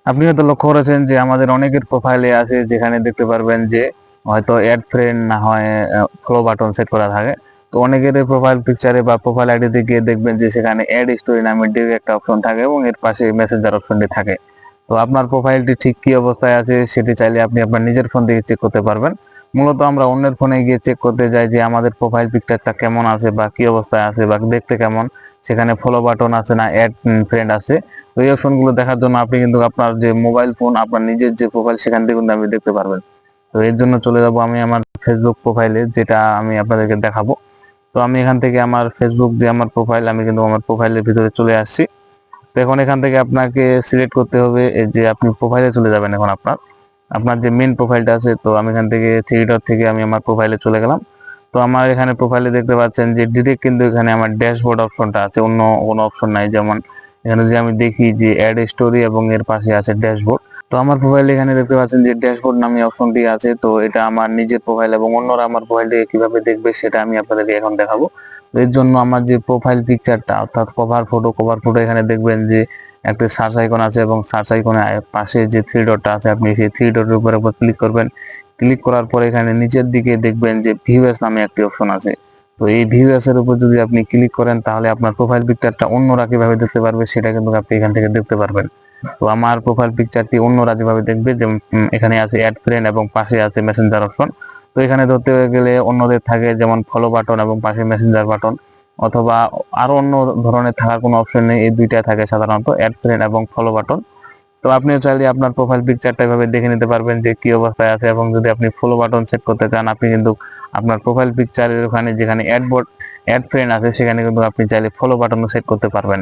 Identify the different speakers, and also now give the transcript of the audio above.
Speaker 1: আপনি হয়তো লক্ষ্য করেছেন যে আমাদের অনেকের প্রোফাইলে আছে যেখানে দেখতে পারবেন যে হয়তো অ্যাড ফ্রেন্ড না হয় ফলো বাটন সেট করা থাকে। তো অনেকের প্রোফাইল পিকচারে বা প্রোফাইল আইডিতে গিয়ে দেখবেন যে সেখানে অ্যাড স্টোরি নামের ডিরেক্ট একটা অপশন থাকে এবং এর পাশে মেসেঞ্জার অপশনটি থাকে। তো আপনার প্রোফাইলটি ঠিক কি অবস্থায় আছে সেটি চাইলে আপনি আপনার নিজের ফোন থেকে চেক করতে পারবেন। মূলত আমরা অন্যের ফোনে গিয়ে চেক করতে যাই যে আমাদের প্রোফাইল পিকচারটা কেমন আছে বা কি অবস্থায় আছে বা দেখতে কেমন, সেখানে ফলো বাটন আছে না অ্যাড ফ্রেন্ড আছে। তো এই অপশনগুলো দেখার জন্য আপনি কিন্তু আপনার যে মোবাইল ফোন আপনার নিজের যে প্রোফাইল সেখান থেকে কিন্তু আপনি দেখতে পারবেন। তো এর জন্য চলে যাব আমি আমার ফেসবুক প্রোফাইলে, যেটা আমি আপনাদেরকে দেখাবো। তো আমি এখান থেকে আমার ফেসবুক যে আমার প্রোফাইল, আমি কিন্তু আমার প্রোফাইলের ভিতরে চলে আসছি। তো এখন এখান থেকে আপনাকে সিলেক্ট করতে হবে যে আপনি প্রোফাইলে চলে যাবেন। এখন আপনার আপনার যে মেন প্রোফাইলটা আছে, তো আমি এখান থেকে থ্রি ডট থেকে আমি আমার প্রোফাইলে চলে গেলাম। তো আমার এখানে প্রোফাইলে দেখতে পাচ্ছেন যে ডিরেক্ট কিন্তু এখানে আমার ড্যাশবোর্ড অপশনটা আছে, অন্য কোনো অপশন নাই। যেমন এখানে যদি আমি দেখি যে অ্যাড স্টোরি এবং এর পাশে আছে ড্যাশবোর্ড। তো আমার প্রোফাইলে এখানে দেখতে পাচ্ছেন যে ড্যাশবোর্ড নামে অপশনটি আছে। তো এটা আমার নিজের প্রোফাইল এবং অন্যরা আমার প্রোফাইলটিকে কিভাবে দেখবে সেটা আমি আপনাদেরকে এখন দেখাবো। তো এর জন্য আমার যে প্রোফাইল পিকচারটা অর্থাৎ কভার ফটো এখানে দেখবেন যে একটা সার্চ আইকন আছে এবং সার্চ আইকনের পাশে যে থ্রি ডটটা আছে, আপনি সেই থ্রি ডটের উপর ক্লিক করবেন। ক্লিক করার পরে এখানে নিচের দিকে দেখবেন যে ভিউয়ার্স নামে একটি অপশন আছে। তো এই ভিউয়ার্স এর উপর যদি আপনি ক্লিক করেন তাহলে আপনার প্রোফাইল পিকচারটা অন্যরা কিভাবে দেখতে পারবে সেটা কিন্তু আপনি এখান থেকে দেখতে পারবেন। তো আমার প্রোফাইল পিকচারটি অন্যরা যেভাবে দেখবে, যেমন এখানে আছে অ্যাড ফ্রেন্ড এবং পাশে আছে মেসেঞ্জার অপশন। তো এখানে ধরতে গেলে অন্যদের থাকে যেমন ফলো বাটন এবং পাশে মেসেঞ্জার বাটন, অথবা আরো অন্য ধরনের থাকার কোনো অপশন নেই, এই দুইটা থাকে সাধারণত, অ্যাড ফ্রেন্ড এবং ফলো বাটন। তো আপনিও চাইলে আপনার প্রোফাইল পিকচারটা এভাবে দেখে নিতে পারবেন যে কি অবস্থায় আছে, এবং যদি আপনি ফলো বাটন সেট করতে চান আপনি কিন্তু আপনার প্রোফাইল পিকচারের ওখানে যেখানে অ্যাড ফ্রেন্ড আছে সেখানে কিন্তু আপনি চাইলে ফলো বাটনও সেট করতে পারবেন।